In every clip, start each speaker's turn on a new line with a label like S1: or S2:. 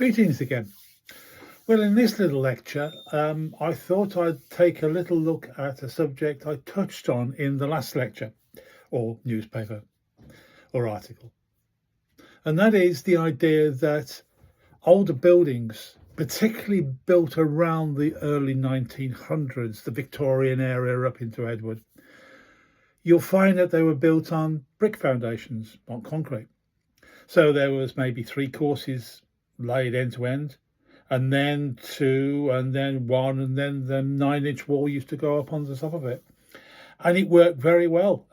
S1: Greetings again. Well, in this little lecture, I thought I'd take a little look at a subject I touched on in the last lecture, or newspaper, or article. And that is the idea that older buildings, particularly built around the early 1900s, the Victorian area up into Edward, you'll find that they were built on brick foundations, not concrete. So there was maybe 3 courses laid end to end, and then 2, and then 1, and then the 9-inch wall used to go up on the top of it. And it worked very well.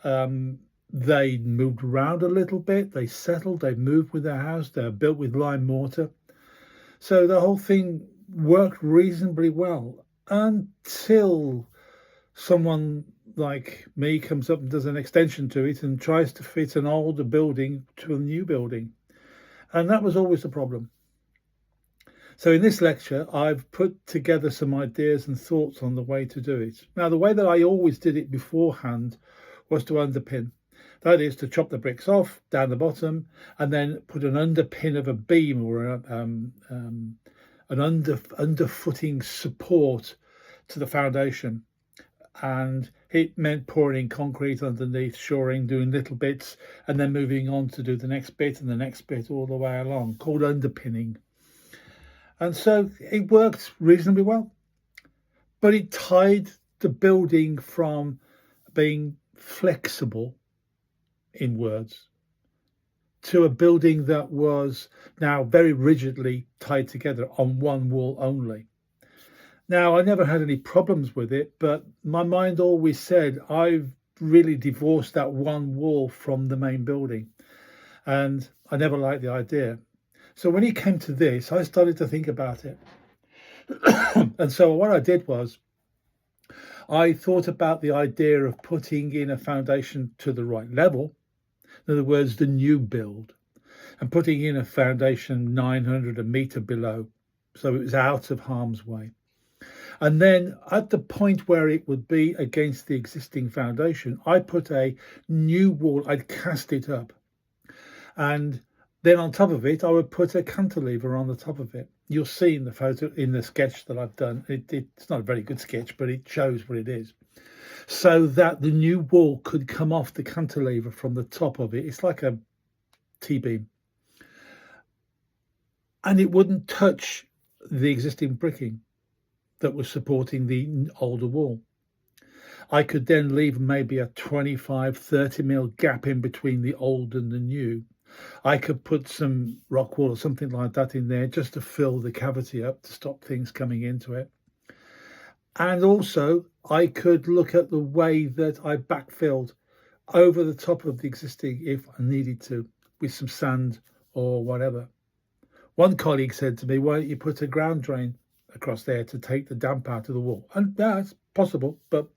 S1: They moved around a little bit, they settled, they moved with their house, they're built with lime mortar. So the whole thing worked reasonably well until someone like me comes up and does an extension to it and tries to fit an older building to a new building. And that was always the problem. So in this lecture, I've put together some ideas and thoughts on the way to do it. Now, the way that I always did it beforehand was to underpin. That is to chop the bricks off down the bottom and then put an underpin of a beam or an underfooting support to the foundation. And it meant pouring in concrete underneath, shoring, doing little bits, and then moving on to do the next bit and the next bit all the way along, called underpinning. And so it worked reasonably well. But it tied the building from being flexible, in words, to a building that was now very rigidly tied together on one wall only. Now, I never had any problems with it, but my mind always said I've really divorced that one wall from the main building. And I never liked the idea. So when it came to this, I started to think about it. And so what I did was I thought about the idea of putting in a foundation to the right level. In other words, the new build, and putting in a foundation 900 a metre below, so it was out of harm's way. And then at the point where it would be against the existing foundation, I put a new wall, I'd cast it up. And then on top of it, I would put a cantilever on the top of it. You'll see in the photo, in the sketch that I've done, it's not a very good sketch, but it shows what it is. So that the new wall could come off the cantilever from the top of it. It's like a T-beam. And it wouldn't touch the existing bricking that was supporting the older wall. I could then leave maybe a 25-30 mil gap in between the old and the new. I could put some rock wall or something like that in there just to fill the cavity up to stop things coming into it. And also I could look at the way that I backfilled over the top of the existing if I needed to, with some sand or whatever. One colleague said to me, why don't you put a ground drain across there to take the damp out of the wall? And that's possible, but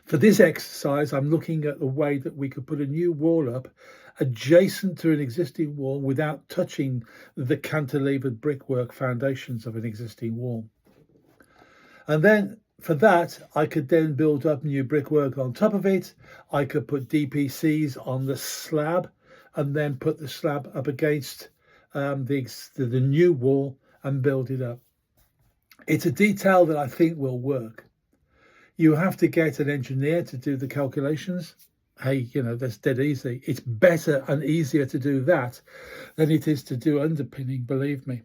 S1: for this exercise, I'm looking at the way that we could put a new wall up adjacent to an existing wall without touching the cantilevered brickwork foundations of an existing wall. And then for that, I could then build up new brickwork on top of it. I could put DPCs on the slab and then put the slab up against the new wall and build it up. It's a detail that I think will work. You have to get an engineer to do the calculations. Hey, that's dead easy. It's better and easier to do that than it is to do underpinning, believe me.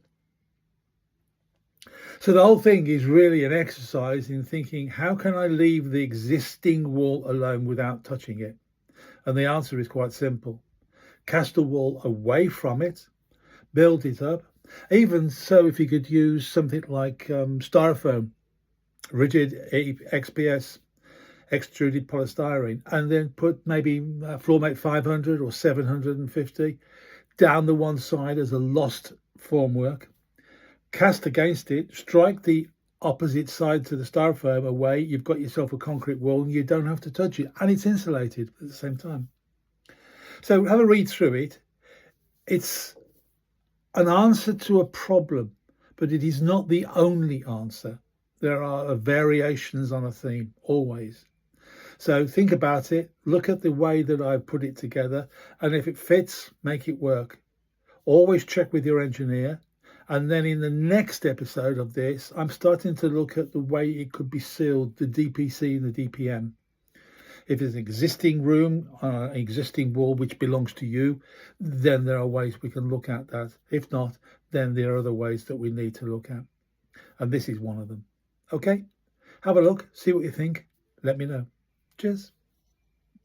S1: So the whole thing is really an exercise in thinking, how can I leave the existing wall alone without touching it? And the answer is quite simple. Cast the wall away from it, build it up. Even so, if you could use something like styrofoam, rigid XPS, extruded polystyrene, and then put maybe Floormate 500 or 750 down the one side as a lost formwork. Cast against it, strike the opposite side to the styrofoam away, you've got yourself a concrete wall and you don't have to touch it, and it's insulated at the same time. So have a read through it. It's an answer to a problem, but it is not the only answer. There are variations on a theme, always. So think about it, look at the way that I've put it together, and if it fits, make it work. Always check with your engineer. And then in the next episode of this, I'm starting to look at the way it could be sealed, the DPC and the DPM. If it's an existing room, existing wall which belongs to you, then there are ways we can look at that. If not, then there are other ways that we need to look at. And this is one of them. Okay? Have a look, see what you think. Let me know. Cheers.